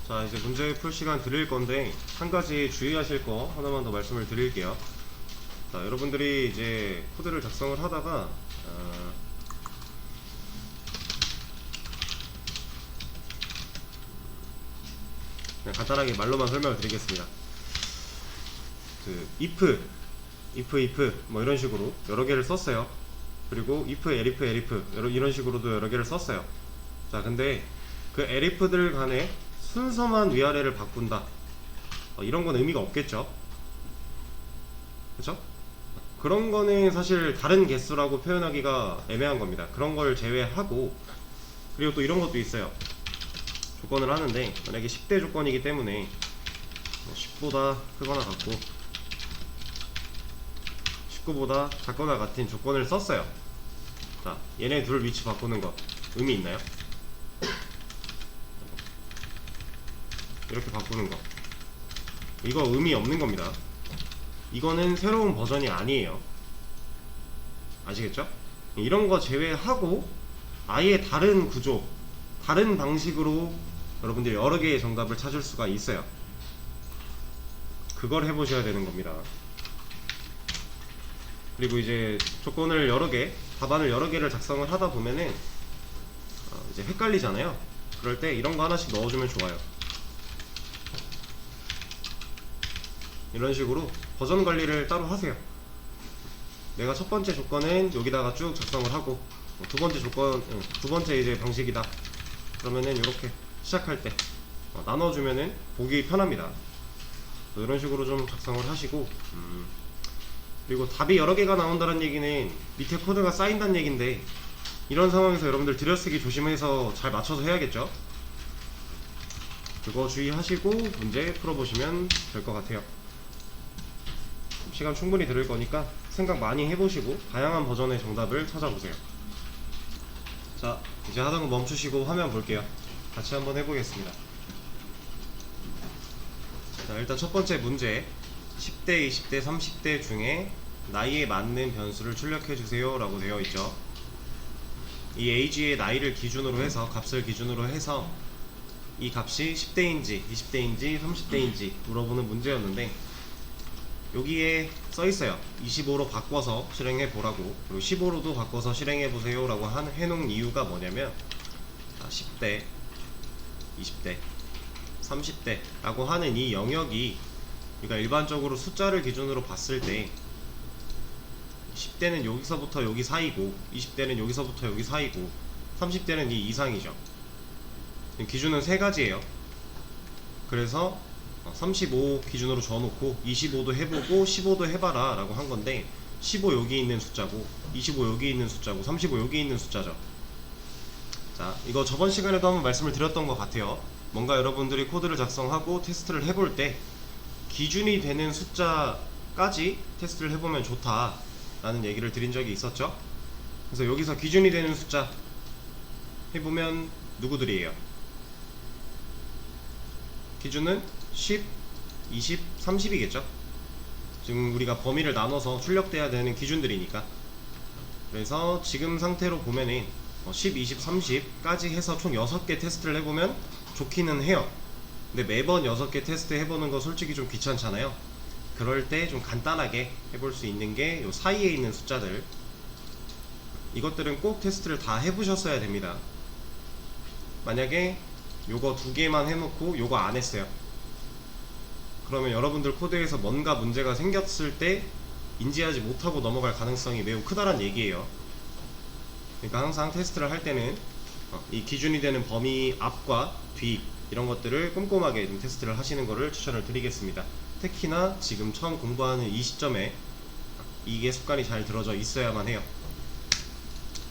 자, 이제 문제 풀 시간 드릴 건데 한 가지 주의하실 거 하나만 더 말씀을 드릴게요. 자, 여러분들이 이제 코드를 작성을 하다가 그냥 간단하게 말로만 설명을 드리겠습니다. if 뭐 이런 식으로 여러 개를 썼어요. 그리고 if, elif 이런 식으로도 여러 개를 썼어요. 자, 근데 그 elif들 간의 순서만 위아래를 바꾼다, 이런 건 의미가 없겠죠. 그쵸? 그런 거는 사실 다른 개수라고 표현하기가 애매한 겁니다. 그런 걸 제외하고, 그리고 또 이런 것도 있어요. 조건을 하는데 만약에 10대 조건이기 때문에 10보다 크거나 같고 19보다 작거나 같은 조건을 썼어요. 자, 얘네 둘 위치 바꾸는 거 의미 있나요? 이렇게 바꾸는 거, 이거 의미 없는 겁니다. 이거는 새로운 버전이 아니에요. 아시겠죠? 이런 거 제외하고 아예 다른 구조, 다른 방식으로 여러분들이 여러 개의 정답을 찾을 수가 있어요. 그걸 해보셔야 되는 겁니다. 그리고 이제 조건을 여러 개, 답안을 여러 개를 작성을 하다 보면은 이제 헷갈리잖아요. 그럴 때 이런 거 하나씩 넣어주면 좋아요. 이런 식으로 버전 관리를 따로 하세요. 내가 첫 번째 조건은 여기다가 쭉 작성을 하고, 두 번째 조건, 두 번째 이제 방식이다 그러면은 이렇게 시작할 때 나눠주면은 보기 편합니다. 이런 식으로 좀 작성을 하시고, 그리고 답이 여러 개가 나온다는 얘기는 밑에 코드가 쌓인다는 얘기인데, 이런 상황에서 여러분들 들여쓰기 조심해서 잘 맞춰서 해야겠죠. 그거 주의하시고 문제 풀어보시면 될 것 같아요. 시간 충분히 들을 거니까 생각 많이 해보시고 다양한 버전의 정답을 찾아보세요. 자, 이제 하던 거 멈추시고 화면 볼게요. 같이 한번 해보겠습니다. 자, 일단 첫 번째 문제, 10대, 20대, 30대 중에 나이에 맞는 변수를 출력해주세요 라고 되어 있죠. 이 age의 나이를 기준으로 해서, 값을 기준으로 해서 이 값이 10대인지 20대인지 30대인지 물어보는 문제였는데, 여기에 써있어요. 25로 바꿔서 실행해 보라고, 그리고 15로도 바꿔서 실행해 보세요 라고 해놓은 이유가 뭐냐면, 10대, 20대, 30대 라고 하는 이 영역이 우리가 일반적으로 숫자를 기준으로 봤을 때 10대는 여기서부터 여기 사이고 20대는 여기서부터 여기 사이고 30대는 이 이상이죠. 기준은 세 가지예요. 그래서 35 기준으로 줘놓고 25도 해보고 15도 해봐라 라고 한 건데, 15 여기 있는 숫자고 25 여기 있는 숫자고 35 여기 있는 숫자죠. 자, 이거 저번 시간에도 한번 말씀을 드렸던 것 같아요. 뭔가 여러분들이 코드를 작성하고 테스트를 해볼 때 기준이 되는 숫자까지 테스트를 해보면 좋다 라는 얘기를 드린 적이 있었죠. 그래서 여기서 기준이 되는 숫자 해보면 누구들이에요? 기준은 10, 20, 30이겠죠. 지금 우리가 범위를 나눠서 출력돼야 되는 기준들이니까. 그래서 지금 상태로 보면은 10, 20, 30까지 해서 총 6개 테스트를 해보면 좋기는 해요. 근데 매번 6개 테스트 해보는 거 솔직히 좀 귀찮잖아요. 그럴 때 좀 간단하게 해볼 수 있는 게 요 사이에 있는 숫자들, 이것들은 꼭 테스트를 다 해보셨어야 됩니다. 만약에 요거 2개만 해놓고 요거 안 했어요, 그러면 여러분들 코드에서 뭔가 문제가 생겼을 때 인지하지 못하고 넘어갈 가능성이 매우 크다란 얘기예요. 그러니까 항상 테스트를 할 때는 이 기준이 되는 범위 앞과 뒤 이런 것들을 꼼꼼하게 좀 테스트를 하시는 것을 추천을 드리겠습니다. 특히나 지금 처음 공부하는 이 시점에 이게 습관이 잘 들어져 있어야만 해요.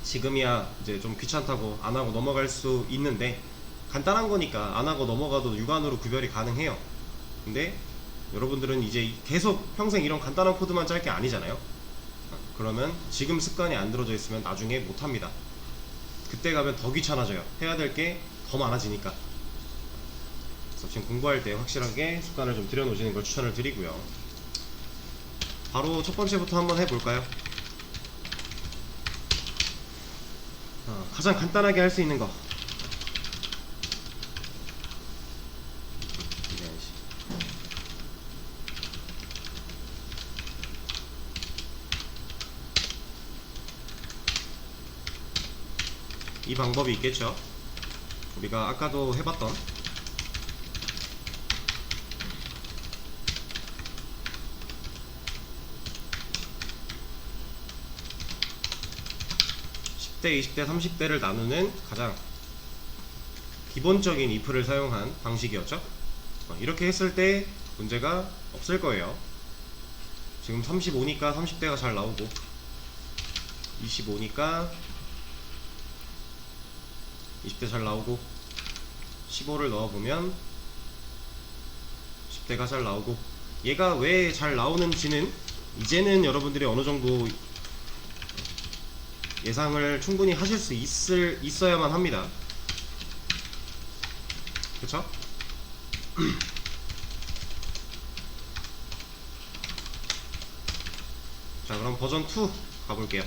지금이야 이제 좀 귀찮다고 안 하고 넘어갈 수 있는데, 간단한 거니까 안 하고 넘어가도 육안으로 구별이 가능해요. 근데 여러분들은 이제 계속 평생 이런 간단한 코드만 짤 게 아니잖아요. 그러면 지금 습관이 안 들어져 있으면 나중에 못합니다. 그때 가면 더 귀찮아져요. 해야 될 게 더 많아지니까. 그래서 지금 공부할 때 확실하게 습관을 좀 들여놓으시는 걸 추천을 드리고요. 바로 첫 번째부터 한번 해볼까요? 가장 간단하게 할 수 있는 거, 이 방법이 있겠죠. 우리가 아까도 해봤던 10대, 20대, 30대를 나누는 가장 기본적인 if를 사용한 방식이었죠. 이렇게 했을 때 문제가 없을 거예요. 지금 35니까 30대가 잘 나오고, 25니까 20대 잘 나오고, 15를 넣어보면 10대가 잘 나오고. 얘가 왜 잘 나오는지는 이제는 여러분들이 어느정도 예상을 충분히 하실 수 있어야만 합니다. 그쵸? 자, 그럼 버전 2 가볼게요.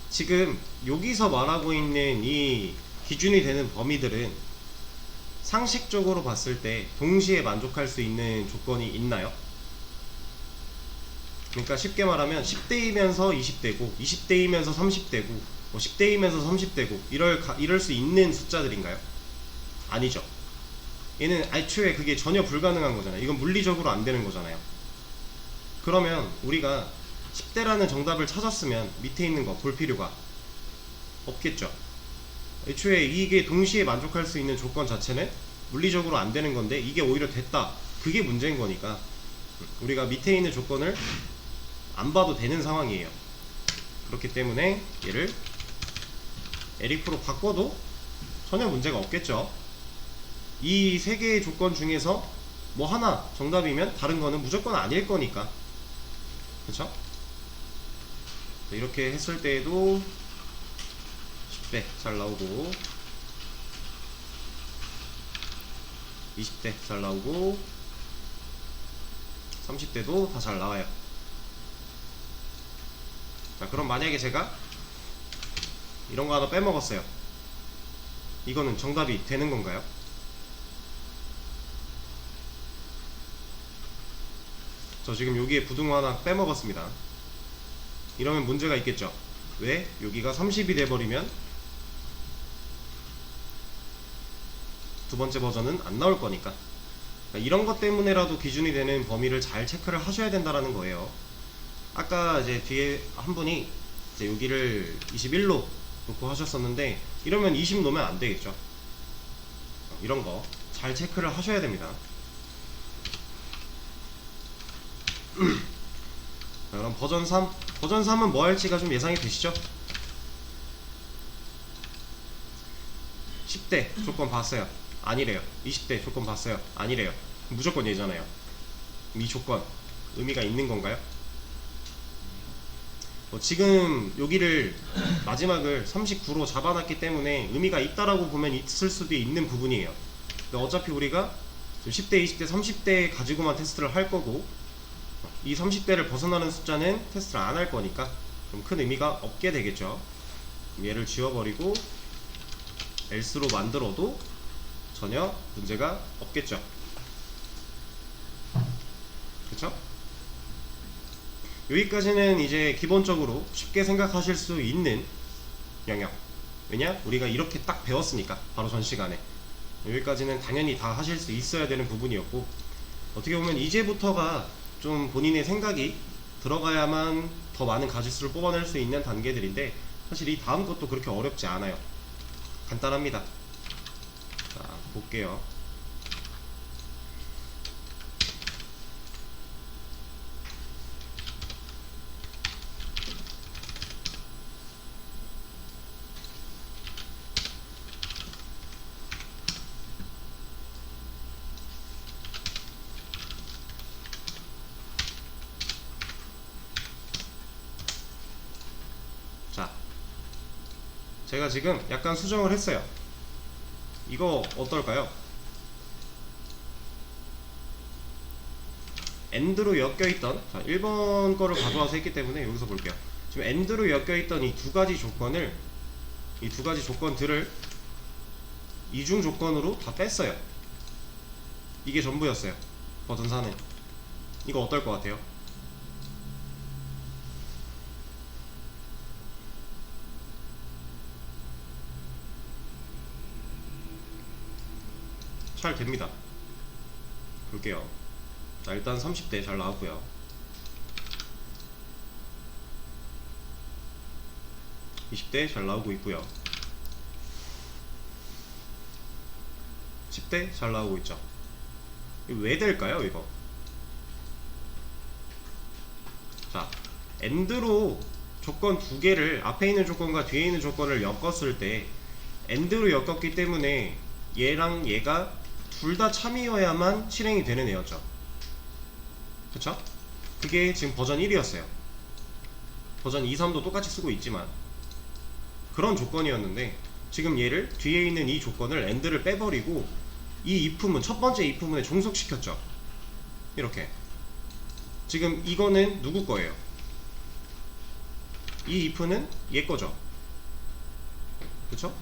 지금 여기서 말하고 있는 이 기준이 되는 범위들은 상식적으로 봤을 때 동시에 만족할 수 있는 조건이 있나요? 그러니까 쉽게 말하면 10대이면서 20대고 20대이면서 30대고 뭐 10대이면서 30대고 이럴 수 있는 숫자들인가요? 아니죠. 얘는 애초에 그게 전혀 불가능한 거잖아요. 이건 물리적으로 안 되는 거잖아요. 그러면 우리가 10대라는 정답을 찾았으면 밑에 있는 거 볼 필요가 없겠죠. 애초에 이게 동시에 만족할 수 있는 조건 자체는 물리적으로 안 되는 건데 이게 오히려 됐다, 그게 문제인 거니까 우리가 밑에 있는 조건을 안 봐도 되는 상황이에요. 그렇기 때문에 얘를 에릭프로 바꿔도 전혀 문제가 없겠죠. 이 세 개의 조건 중에서 뭐 하나 정답이면 다른 거는 무조건 아닐 거니까. 그쵸? 이렇게 했을 때에도 10대 잘 나오고 20대 잘 나오고 30대도 다 잘 나와요. 자, 그럼 만약에 제가 이런 거 하나 빼먹었어요. 이거는 정답이 되는 건가요? 저 지금 여기에 부등호 하나 빼먹었습니다. 이러면 문제가 있겠죠. 왜? 여기가 30이 돼버리면 두 번째 버전은 안 나올 거니까. 그러니까 이런 것 때문에라도 기준이 되는 범위를 잘 체크를 하셔야 된다는 거예요. 아까 이제 뒤에 한 분이 이제 여기를 21로 놓고 하셨었는데 이러면 20 놓으면 안 되겠죠. 이런 거 잘 체크를 하셔야 됩니다. 자, 그럼 버전 3. 버전 3은 뭐 할지가 좀 예상이 되시죠? 10대 조건 봤어요. 아니래요. 20대 조건 봤어요. 아니래요. 무조건 얘잖아요. 이 조건 의미가 있는 건가요? 지금 여기를 마지막을 39로 잡아놨기 때문에 의미가 있다라고 보면 있을 수도 있는 부분이에요. 근데 어차피 우리가 10대, 20대, 30대 가지고만 테스트를 할 거고 이 30대를 벗어나는 숫자는 테스트를 안 할 거니까 좀 큰 의미가 없게 되겠죠. 얘를 지워버리고 else로 만들어도 전혀 문제가 없겠죠. 그쵸? 여기까지는 이제 기본적으로 쉽게 생각하실 수 있는 영역. 왜냐? 우리가 이렇게 딱 배웠으니까 바로 전 시간에. 여기까지는 당연히 다 하실 수 있어야 되는 부분이었고, 어떻게 보면 이제부터가 좀 본인의 생각이 들어가야만 더 많은 가짓수를 뽑아낼 수 있는 단계들인데, 사실 이 다음 것도 그렇게 어렵지 않아요. 간단합니다. 자, 볼게요. 자, 제가 지금 약간 수정을 했어요. 이거 어떨까요? AND로 엮여있던, 자, 1번 거를 가져와서 했기 때문에 여기서 볼게요. 지금 AND로 엮여있던 이 두 가지 조건을, 이 두 가지 조건들을 이중 조건으로 다 뺐어요. 이게 전부였어요. 버전 4는. 이거 어떨 것 같아요? 잘 됩니다. 볼게요. 자, 일단 30대 잘 나왔고요. 20대 잘 나오고 있고요. 10대 잘 나오고 있죠. 이거 왜 될까요, 이거? 자, 엔드로 조건 두 개를, 앞에 있는 조건과 뒤에 있는 조건을 엮었을 때 엔드로 엮었기 때문에 얘랑 얘가 둘 다 참이어야만 실행이 되는 애였죠. 그쵸? 그게 지금 버전 1이었어요. 버전 2, 3도 똑같이 쓰고 있지만 그런 조건이었는데, 지금 얘를, 뒤에 있는 이 조건을, 엔드를 빼버리고 이 if문, 첫 번째 if문에 종속시켰죠. 이렇게. 지금 이거는 누구 거예요? 이 if는 얘 거죠. 그쵸?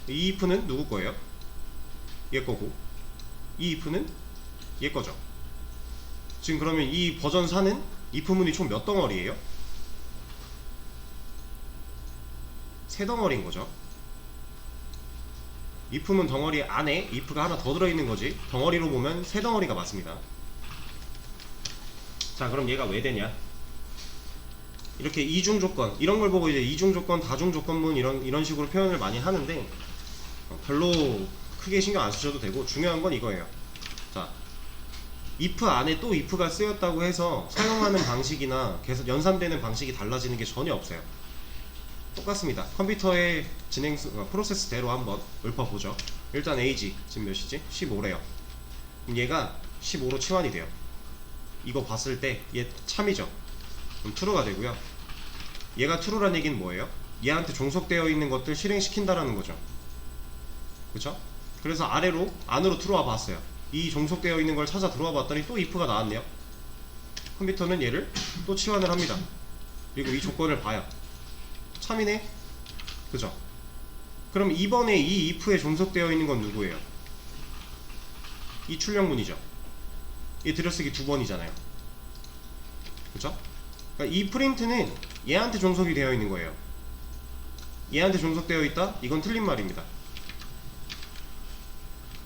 이 if는 누구 거예요? 얘 거고, 이 if는 얘 거죠. 지금 그러면 이 버전 4는 if문이 총 몇 덩어리예요? 세 덩어리인 거죠. if문 덩어리 안에 if가 하나 더 들어있는 거지, 덩어리로 보면 세 덩어리가 맞습니다. 자, 그럼 얘가 왜 되냐? 이렇게 이중 조건, 이런 걸 보고 이제 이중 조건, 다중 조건문 이런 식으로 표현을 많이 하는데 별로 크게 신경 안 쓰셔도 되고, 중요한 건 이거예요. 자, if 안에 또 if가 쓰였다고 해서 사용하는 방식이나 계속 연산되는 방식이 달라지는 게 전혀 없어요. 똑같습니다. 컴퓨터의 프로세스대로 한번 읊어보죠. 일단 age 지금 몇이지? 15래요. 그럼 얘가 15로 치환이 돼요. 이거 봤을 때 얘 참이죠. 그럼 true가 되고요. 얘가 true란 얘기는 뭐예요? 얘한테 종속되어 있는 것들 실행시킨다라는 거죠. 그쵸? 그래서 안으로 들어와 봤어요. 이 종속되어 있는 걸 찾아 들어와 봤더니 또 if가 나왔네요. 컴퓨터는 얘를 또 치환을 합니다. 그리고 이 조건을 봐요. 참이네? 그죠? 그럼 이번에 이 if에 종속되어 있는 건 누구예요? 이 출력문이죠. 얘 들여쓰기 2번이잖아요. 그쵸? 그러니까 이 프린트는 얘한테 종속이 되어 있는 거예요. 얘한테 종속되어 있다? 이건 틀린 말입니다.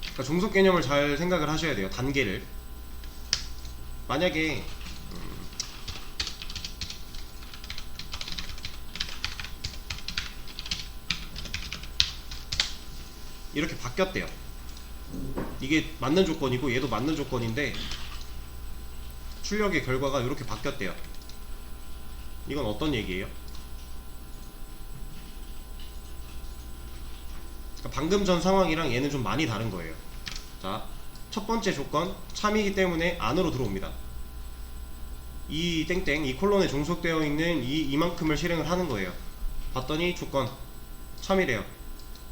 그러니까 종속 개념을 잘 생각을 하셔야 돼요. 단계를. 만약에 이렇게 바뀌었대요. 이게 맞는 조건이고 얘도 맞는 조건인데 출력의 결과가 이렇게 바뀌었대요. 이건 어떤 얘기예요? 그러니까 방금 전 상황이랑 얘는 좀 많이 다른 거예요. 자, 첫 번째 조건 참이기 때문에 안으로 들어옵니다. 이 땡땡, 이 콜론에 종속되어 있는 이만큼을 실행을 하는 거예요. 봤더니 조건 참이래요.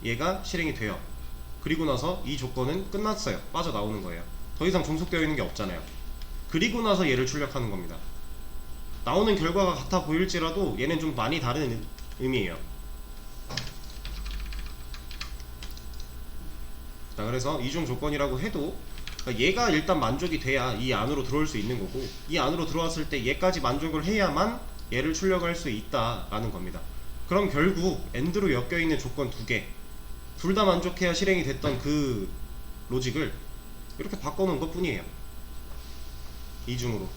얘가 실행이 돼요. 그리고 나서 이 조건은 끝났어요. 빠져나오는 거예요. 더 이상 종속되어 있는 게 없잖아요. 그리고 나서 얘를 출력하는 겁니다. 나오는 결과가 같아 보일지라도 얘는 좀 많이 다른 의미예요. 자, 그래서 이중 조건이라고 해도 그러니까 얘가 일단 만족이 돼야 이 안으로 들어올 수 있는 거고, 이 안으로 들어왔을 때 얘까지 만족을 해야만 얘를 출력할 수 있다라는 겁니다. 그럼 결국 엔드로 엮여있는 조건 두 개, 둘 다 만족해야 실행이 됐던 그 로직을 이렇게 바꿔놓은 것 뿐이에요. 이중으로.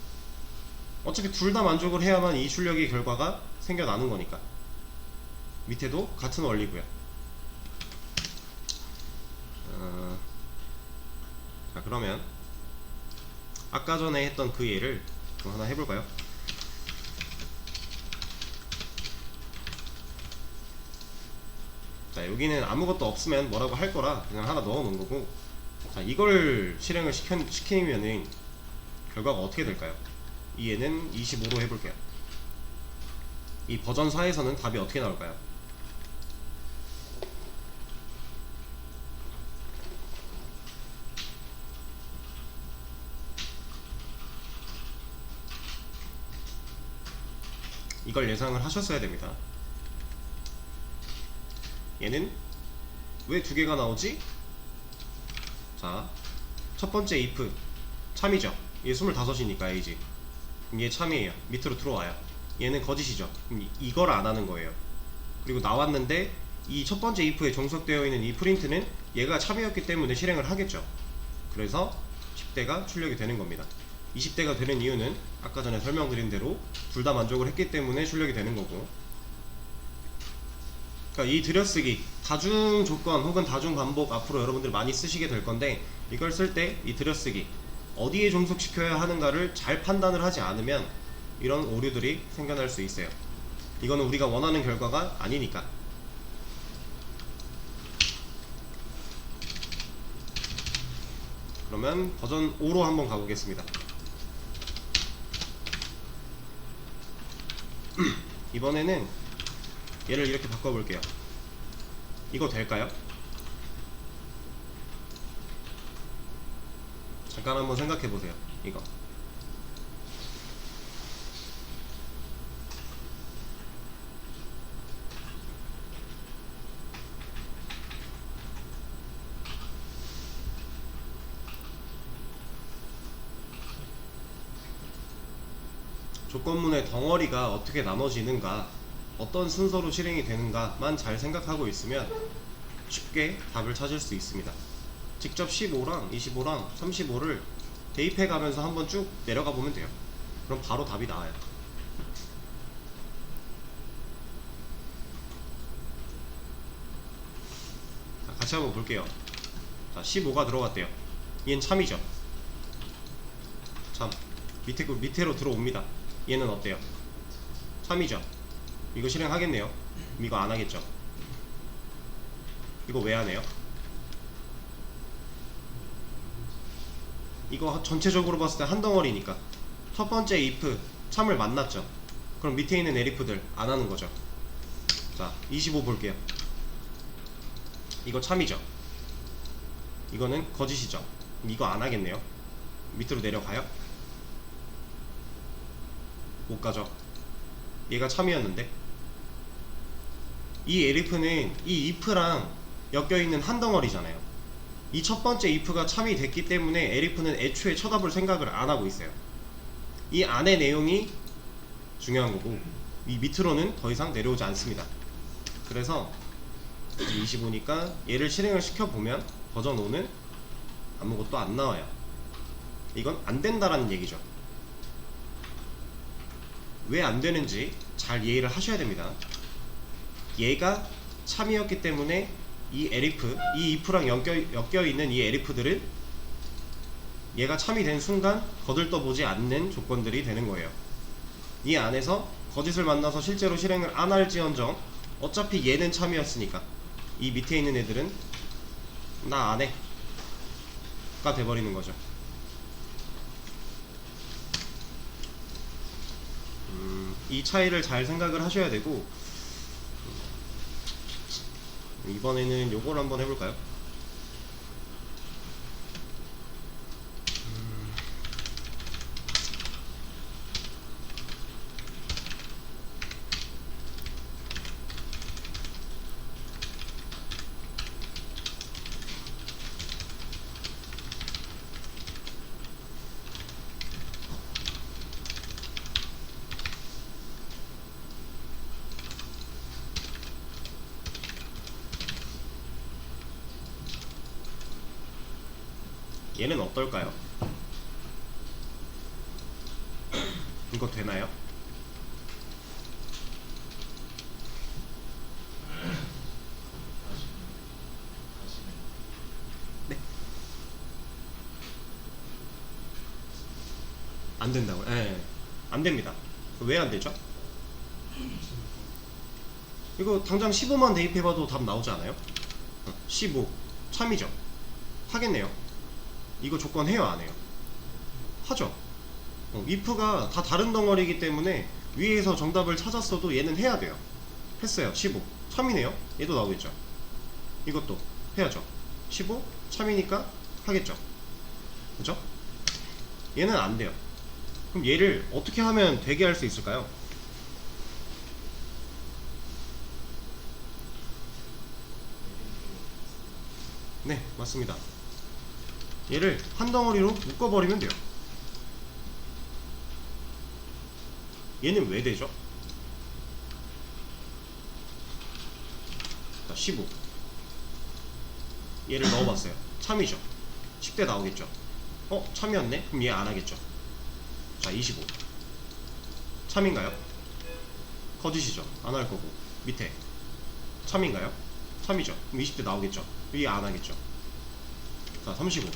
어차피 둘 다 만족을 해야만 이 출력의 결과가 생겨나는 거니까. 밑에도 같은 원리고요. 자, 그러면 아까 전에 했던 그 예를 좀 하나 해볼까요? 자, 여기는 아무것도 없으면 뭐라고 할 거라 그냥 하나 넣어 놓은 거고, 자, 이걸 실행을 시키면은 결과가 어떻게 될까요? 이 얘는 25로 해볼게요. 이 버전 4에서는 답이 어떻게 나올까요? 이걸 예상을 하셨어야 됩니다. 얘는 왜 두 개가 나오지? 자, 첫 번째 if 참이죠. 얘 25이니까 A지. 얘 참이에요. 밑으로 들어와요. 얘는 거짓이죠. 이걸 안 하는 거예요. 그리고 나왔는데 이 첫 번째 if에 종속되어 있는 이 프린트는 얘가 참이었기 때문에 실행을 하겠죠. 그래서 10대가 출력이 되는 겁니다. 20대가 되는 이유는 아까 전에 설명드린 대로 둘 다 만족을 했기 때문에 출력이 되는 거고, 그러니까 이 들여쓰기 다중 조건 혹은 다중 반복 앞으로 여러분들 많이 쓰시게 될 건데, 이걸 쓸 때 이 들여쓰기 어디에 종속시켜야 하는가를 잘 판단을 하지 않으면 이런 오류들이 생겨날 수 있어요. 이거는 우리가 원하는 결과가 아니니까. 그러면 버전 5로 한번 가보겠습니다. 이번에는 얘를 이렇게 바꿔볼게요. 이거 될까요? 잠깐 한번 생각해보세요. 이거 조건문의 덩어리가 어떻게 나눠지는가, 어떤 순서로 실행이 되는가만 잘 생각하고 있으면 쉽게 답을 찾을 수 있습니다. 직접 15랑 25랑 35를 대입해 가면서 한번 쭉 내려가 보면 돼요. 그럼 바로 답이 나와요. 자, 같이 한번 볼게요. 자, 15가 들어갔대요. 얘는 참이죠. 참. 밑으로 들어옵니다. 얘는 어때요? 참이죠. 이거 실행하겠네요. 이거 안 하겠죠. 이거 왜 안 해요? 이거 전체적으로 봤을 때 한 덩어리니까 첫 번째 if 참을 만났죠. 그럼 밑에 있는 elif들 안 하는 거죠. 자, 25 볼게요. 이거 참이죠. 이거는 거짓이죠. 이거 안 하겠네요. 밑으로 내려가요? 못 가죠. 얘가 참이었는데, 이 elif는 이 if랑 엮여있는 한 덩어리잖아요. 이 첫 번째 if가 참이 됐기 때문에 elif는 애초에 쳐다볼 생각을 안 하고 있어요. 이 안의 내용이 중요한 거고, 이 밑으로는 더 이상 내려오지 않습니다. 그래서 25니까 얘를 실행을 시켜보면 버전 5는 아무것도 안 나와요. 이건 안 된다라는 얘기죠. 왜 안 되는지 잘 이해를 하셔야 됩니다. 얘가 참이었기 때문에 이 elif, 이 if랑 엮여있는 이 elif들은 얘가 참이 된 순간 거들떠보지 않는 조건들이 되는 거예요. 이 안에서 거짓을 만나서 실제로 실행을 안 할지언정 어차피 얘는 참이었으니까 이 밑에 있는 애들은 나 안 해 가 돼버리는 거죠. 이 차이를 잘 생각을 하셔야 되고, 이번에는 요걸 한번 해볼까요? 얘는 어떨까요? 이거 되나요? 네? 안 된다고요? 예, 안 됩니다. 왜 안 되죠? 이거 당장 15만 대입해봐도 답 나오지 않아요? 15 참이죠. 하겠네요. 이거 조건 해요, 안 해요? 하죠. if가 다 다른 덩어리이기 때문에 위에서 정답을 찾았어도 얘는 해야 돼요. 했어요. 15 참이네요. 얘도 나오겠죠. 이것도 해야죠. 15 참이니까 하겠죠. 그죠? 얘는 안 돼요. 그럼 얘를 어떻게 하면 되게 할 수 있을까요? 네, 맞습니다. 얘를 한 덩어리로 묶어버리면 돼요. 얘는 왜 되죠? 자, 15 얘를 넣어봤어요. 참이죠. 10대 나오겠죠. 참이었네? 그럼 얘 안 하겠죠. 자, 25. 참인가요? 거짓이죠. 안 할 거고. 밑에 참인가요? 참이죠. 그럼 20대 나오겠죠. 얘 안 하겠죠. 자, 35.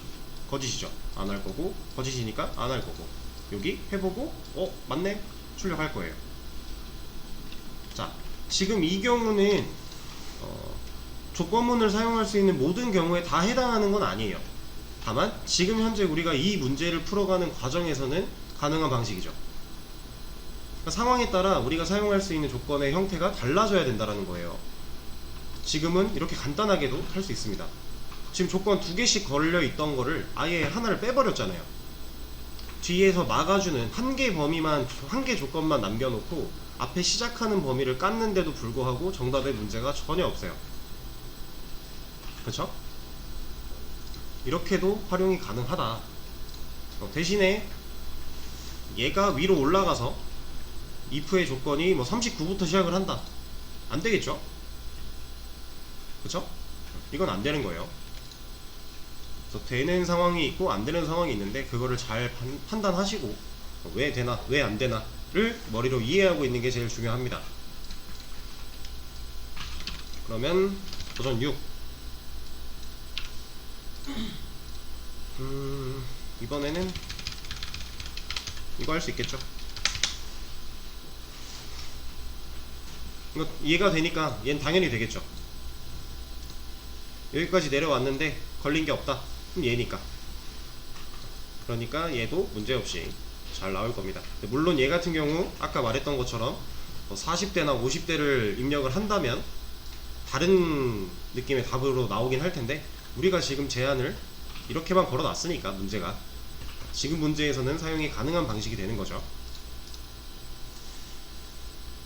거짓이죠. 안 할 거고. 거짓이니까 안 할 거고. 여기 해보고 맞네? 출력할 거예요. 자, 지금 이 경우는 조건문을 사용할 수 있는 모든 경우에 다 해당하는 건 아니에요. 다만 지금 현재 우리가 이 문제를 풀어가는 과정에서는 가능한 방식이죠. 그러니까 상황에 따라 우리가 사용할 수 있는 조건의 형태가 달라져야 된다는 거예요. 지금은 이렇게 간단하게도 할 수 있습니다. 지금 조건 2개씩 걸려 있던 거를 아예 하나를 빼버렸잖아요. 뒤에서 막아주는 한 개 범위만, 한 개 조건만 남겨놓고 앞에 시작하는 범위를 깠는데도 불구하고 정답의 문제가 전혀 없어요. 그쵸? 이렇게도 활용이 가능하다. 대신에 얘가 위로 올라가서 if의 조건이 뭐 39부터 시작을 한다. 안 되겠죠? 그쵸? 이건 안 되는 거예요. 그래서 되는 상황이 있고 안 되는 상황이 있는데 그거를 잘 판단하시고 왜 되나 왜 안 되나를 머리로 이해하고 있는 게 제일 중요합니다. 그러면 버전 6. 이번에는 이거 할 수 있겠죠? 이거 이해가 되니까 얘는 당연히 되겠죠. 여기까지 내려왔는데 걸린 게 없다. 그럼 얘니까. 그러니까 얘도 문제없이 잘 나올 겁니다. 물론 얘 같은 경우 아까 말했던 것처럼 40대나 50대를 입력을 한다면 다른 느낌의 답으로 나오긴 할 텐데 우리가 지금 제한을 이렇게만 걸어 놨으니까 문제가 지금 문제에서는 사용이 가능한 방식이 되는 거죠.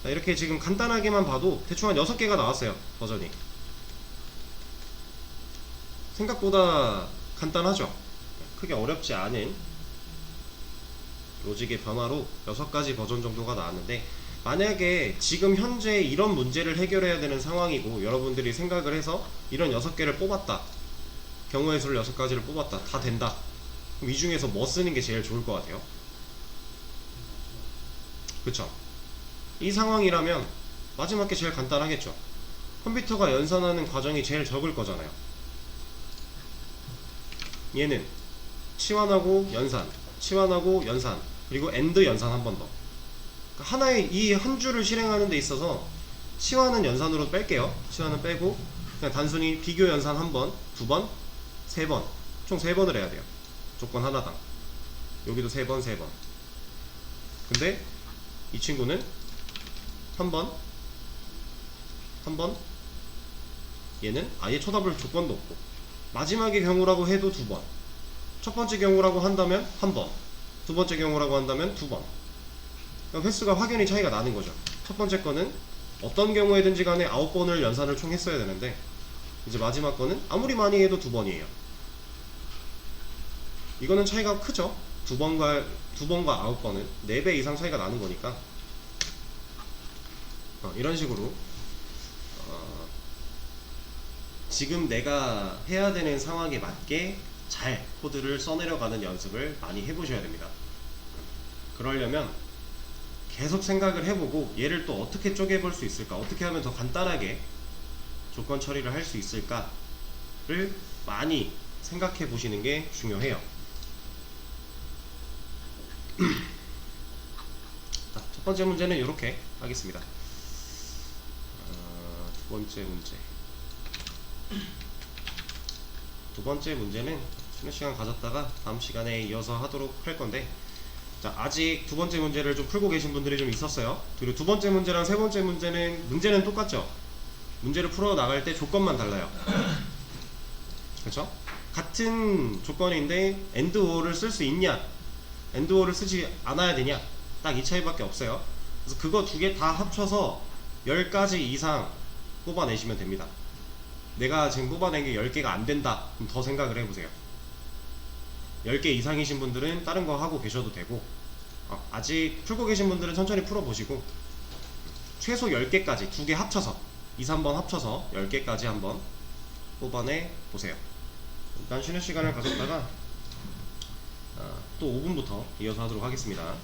자, 이렇게 지금 간단하게만 봐도 대충 한 6개가 나왔어요. 버전이 생각보다 간단하죠. 크게 어렵지 않은 로직의 변화로 6가지 버전 정도가 나왔는데 만약에 지금 현재 이런 문제를 해결해야 되는 상황이고 여러분들이 생각을 해서 이런 6개를 뽑았다, 경우의 수를 6가지를 뽑았다, 다 된다. 그럼 이 중에서 뭐 쓰는 게 제일 좋을 것 같아요? 그쵸? 이 상황이라면 마지막 게 제일 간단하겠죠. 컴퓨터가 연산하는 과정이 제일 적을 거잖아요. 얘는 치환하고 연산, 치환하고 연산, 그리고 AND 연산 한 번 더. 하나의 이 한 줄을 실행하는 데 있어서 치환은 연산으로 뺄게요. 치환은 빼고 그냥 단순히 비교 연산 한 번, 2번, 3번, 총 3번을 해야 돼요. 조건 하나당. 여기도 3번, 3번. 근데 이 친구는 한 번, 한 번, 얘는 아예 쳐다볼 조건도 없고 마지막의 경우라고 해도 2번, 첫 번째 경우라고 한다면 한 번, 두 번째 경우라고 한다면 2번. 횟수가 확연히 차이가 나는 거죠. 첫 번째 거는 어떤 경우에든지 간에 9번을 연산을 총 했어야 되는데 이제 마지막 거는 아무리 많이 해도 2번이에요. 이거는 차이가 크죠. 2번과 9번은 4배 이상 차이가 나는 거니까 이런 식으로 지금 내가 해야 되는 상황에 맞게 잘 코드를 써내려가는 연습을 많이 해보셔야 됩니다. 그러려면 계속 생각을 해보고 얘를 또 어떻게 쪼개볼 수 있을까, 어떻게 하면 더 간단하게 조건 처리를 할 수 있을까를 많이 생각해 보시는 게 중요해요. 자, 첫 번째 문제는 이렇게 하겠습니다. 두 번째 문제. 두 번째 문제는 쉬는 시간 가졌다가 다음 시간에 이어서 하도록 할 건데, 자, 아직 두 번째 문제를 좀 풀고 계신 분들이 좀 있었어요. 그리고 두 번째 문제랑 세 번째 문제는 똑같죠. 문제를 풀어 나갈 때 조건만 달라요. 그렇죠? 같은 조건인데 AND OR을 쓸 수 있냐, AND OR을 쓰지 않아야 되냐, 딱 이 차이밖에 없어요. 그래서 그거 두 개 다 합쳐서 10가지 이상 뽑아내시면 됩니다. 내가 지금 뽑아낸 게 10개가 안 된다, 그럼 더 생각을 해보세요. 10개 이상이신 분들은 다른 거 하고 계셔도 되고, 아직 풀고 계신 분들은 천천히 풀어보시고 최소 10개까지 두 개 합쳐서 2, 3번 합쳐서 10개까지 한번 뽑아내 보세요. 일단 쉬는 시간을 가졌다가 또 5분부터 이어서 하도록 하겠습니다.